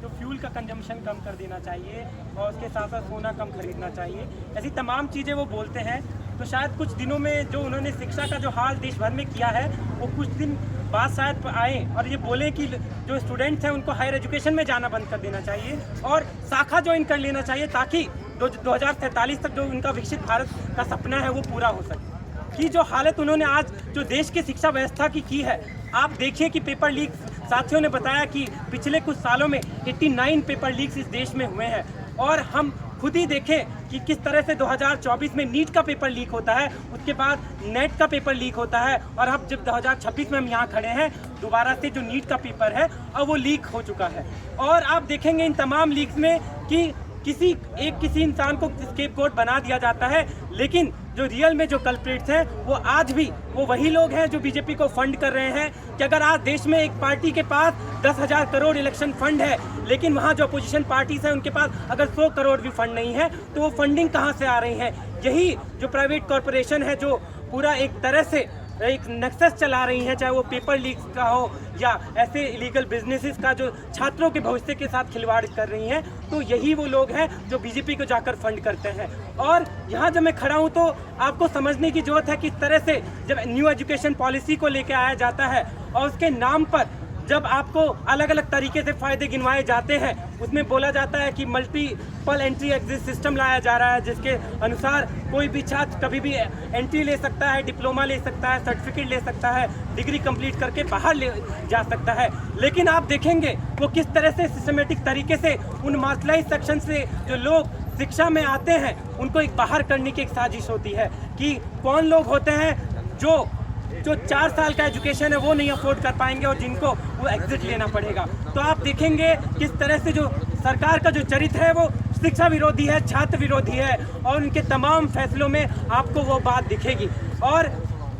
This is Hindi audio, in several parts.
जो फ्यूल का कंजम्पशन कम कर देना चाहिए और उसके साथ साथ सोना कम खरीदना चाहिए, ऐसी तमाम चीज़ें वो बोलते हैं। तो शायद कुछ दिनों में जो उन्होंने शिक्षा का जो हाल देश भर में किया है, वो कुछ दिन बाद शायद आए और ये बोले कि जो स्टूडेंट्स हैं उनको हायर एजुकेशन में जाना बंद कर देना चाहिए और शाखा ज्वाइन कर लेना चाहिए, ताकि 2047 तक जो उनका विकसित भारत का सपना है वो पूरा हो सके। कि जो हालत उन्होंने आज जो देश की शिक्षा व्यवस्था की है, आप देखिए कि पेपर लीक, साथियों ने बताया कि पिछले कुछ सालों में 89 पेपर लीक्स इस देश में हुए हैं और हम खुद ही देखें कि किस तरह से 2024 में नीट का पेपर लीक होता है, उसके बाद नेट का पेपर लीक होता है और अब जब 2026 में हम यहाँ खड़े हैं, दोबारा से जो नीट का पेपर है अब वो लीक हो चुका है। और आप देखेंगे इन तमाम लीक्स में कि किसी इंसान को स्केपगोट बना दिया जाता है, लेकिन जो रियल में जो कल्प्रिट्स हैं वो आज भी वो वही लोग हैं जो बीजेपी को फंड कर रहे हैं। कि अगर आज देश में एक पार्टी के पास 10,000 करोड़ इलेक्शन फंड है, लेकिन वहाँ जो अपोजिशन पार्टीज हैं उनके पास अगर 100 करोड़ भी फंड नहीं है, तो वो फंडिंग कहाँ से आ रही है? यही जो प्राइवेट कॉरपोरेशन है जो पूरा एक तरह से एक नक्सस चला रही हैं, चाहे वो पेपर लीक्स का हो या ऐसे इलीगल बिजनेसेस का जो छात्रों के भविष्य के साथ खिलवाड़ कर रही हैं, तो यही वो लोग हैं जो बीजेपी को जाकर फंड करते हैं। और यहाँ जब मैं खड़ा हूँ तो आपको समझने की जरूरत है कि इस तरह से जब न्यू एजुकेशन पॉलिसी को लेकर आया जाता है और उसके नाम पर जब आपको अलग अलग तरीके से फायदे गिनवाए जाते हैं, उसमें बोला जाता है कि मल्टीपल एंट्री एग्जिट सिस्टम लाया जा रहा है, जिसके अनुसार कोई भी छात्र कभी भी एंट्री ले सकता है, डिप्लोमा ले सकता है, सर्टिफिकेट ले सकता है, डिग्री कंप्लीट करके बाहर ले जा सकता है। लेकिन आप देखेंगे वो किस तरह से सिस्टमेटिक तरीके से उन मार्शलाइज सेक्शन से जो लोग शिक्षा में आते हैं उनको एक बाहर करने की एक साजिश होती है कि कौन लोग होते हैं जो 4 साल का एजुकेशन है वो नहीं अफोर्ड कर पाएंगे और जिनको वो एग्जिट लेना पड़ेगा। तो आप देखेंगे किस तरह से जो सरकार का जो चरित्र है वो शिक्षा विरोधी है, छात्र विरोधी है और उनके तमाम फैसलों में आपको वो बात दिखेगी। और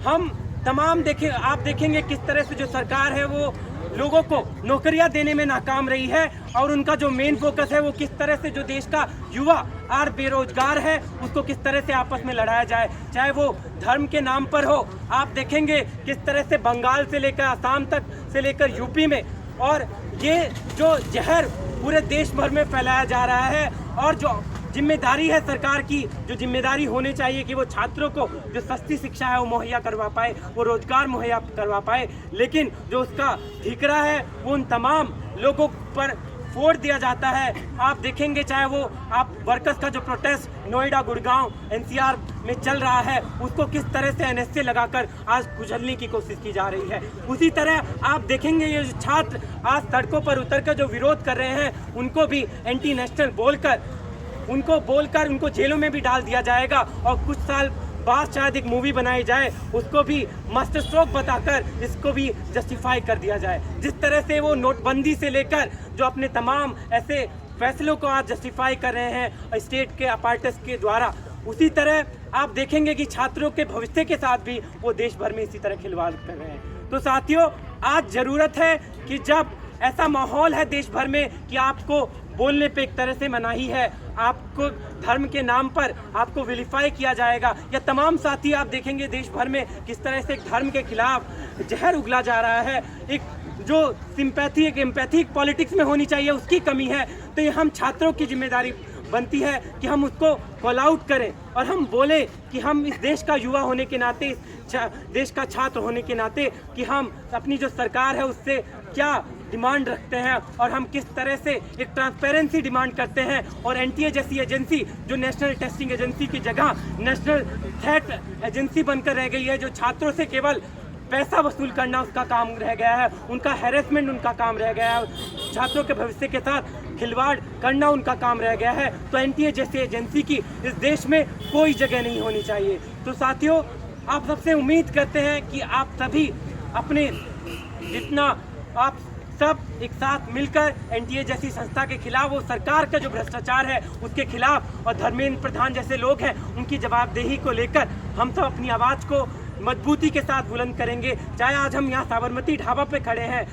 हम तमाम आप देखेंगे किस तरह से जो सरकार है वो लोगों को नौकरियां देने में नाकाम रही है और उनका जो मेन फोकस है वो किस तरह से जो देश का युवा और बेरोजगार है उसको किस तरह से आपस में लड़ाया जाए, चाहे वो धर्म के नाम पर हो। आप देखेंगे किस तरह से बंगाल से लेकर आसाम तक से लेकर यूपी में और ये जो जहर पूरे देश भर में फैलाया जा रहा है और जो जिम्मेदारी है सरकार की, जो जिम्मेदारी होनी चाहिए कि वो छात्रों को जो सस्ती शिक्षा है वो मुहैया करवा पाए, वो रोजगार मुहैया करवा पाए, लेकिन जो उसका ठिकरा है वो उन तमाम लोगों पर फोड़ दिया जाता है। आप देखेंगे चाहे वो आप वर्कर्स का जो प्रोटेस्ट नोएडा, गुड़गांव, एनसीआर में चल रहा है उसको किस तरह से एनएसए लगाकर आज कुचलने की कोशिश की जा रही है। उसी तरह आप देखेंगे ये जो छात्र आज सड़कों पर उतरकर जो विरोध कर रहे हैं उनको भी एंटी नेशनल बोलकर उनको जेलों में भी डाल दिया जाएगा और कुछ साल बाद शायद एक मूवी बनाई जाए उसको भी मास्टर स्ट्रोक बताकर इसको भी जस्टिफाई कर दिया जाए। जिस तरह से वो नोटबंदी से लेकर जो अपने तमाम ऐसे फैसलों को आज जस्टिफाई कर रहे हैं स्टेट के अपार्टस के द्वारा, उसी तरह आप देखेंगे कि छात्रों के भविष्य के साथ भी वो देश भर में इसी तरह खिलवाड़ कर रहे हैं। तो साथियों, आज ज़रूरत है कि जब ऐसा माहौल है देश भर में कि आपको बोलने पे एक तरह से मनाही है, आपको धर्म के नाम पर आपको विलिफाई किया जाएगा, या तमाम साथी आप देखेंगे देश भर में किस तरह से एक धर्म के खिलाफ जहर उगला जा रहा है, एक जो सिंपैथी एक एम्पैथी पॉलिटिक्स में होनी चाहिए उसकी कमी है। तो ये हम छात्रों की जिम्मेदारी बनती है कि हम उसको कॉल आउट करें और हम बोले कि हम इस देश का युवा होने के नाते, इस देश का छात्र होने के नाते कि हम अपनी जो सरकार है उससे क्या डिमांड रखते हैं और हम किस तरह से एक ट्रांसपेरेंसी डिमांड करते हैं। और एनटीए जैसी एजेंसी जो नेशनल टेस्टिंग एजेंसी की जगह नेशनल थ्रेट एजेंसी बनकर रह गई है, जो छात्रों से केवल पैसा वसूल करना उसका काम रह गया है, उनका हैरेसमेंट उनका काम रह गया है, छात्रों के भविष्य के साथ खिलवाड़ करना उनका काम रह गया है, तो एनटीए जैसी एजेंसी की इस देश में कोई जगह नहीं होनी चाहिए। तो साथियों, आप सबसे उम्मीद करते हैं कि आप सभी अपने जितना आप सब एक साथ मिलकर एनटीए जैसी संस्था के खिलाफ, वो सरकार का जो भ्रष्टाचार है उसके खिलाफ और धर्मेंद्र प्रधान जैसे लोग हैं उनकी जवाबदेही को लेकर हम सब अपनी आवाज़ को मजबूती के साथ बुलंद करेंगे। चाहे आज हम यहाँ साबरमती ढाबा पे खड़े हैं,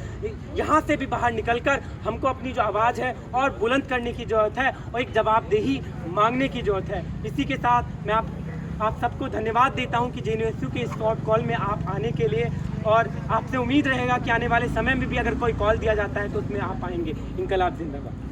यहाँ से भी बाहर निकलकर हमको अपनी जो आवाज़ है और बुलंद करने की ज़रूरत है और एक जवाबदेही मांगने की ज़रूरत है। इसी के साथ मैं आप सबको धन्यवाद देता हूँ कि जेएनयू के इस शॉर्ट कॉल में आप आने के लिए और आपसे उम्मीद रहेगा कि आने वाले समय में भी अगर कोई कॉल दिया जाता है तो उसमें आप आएंगे। इनकलाब जिंदाबाद।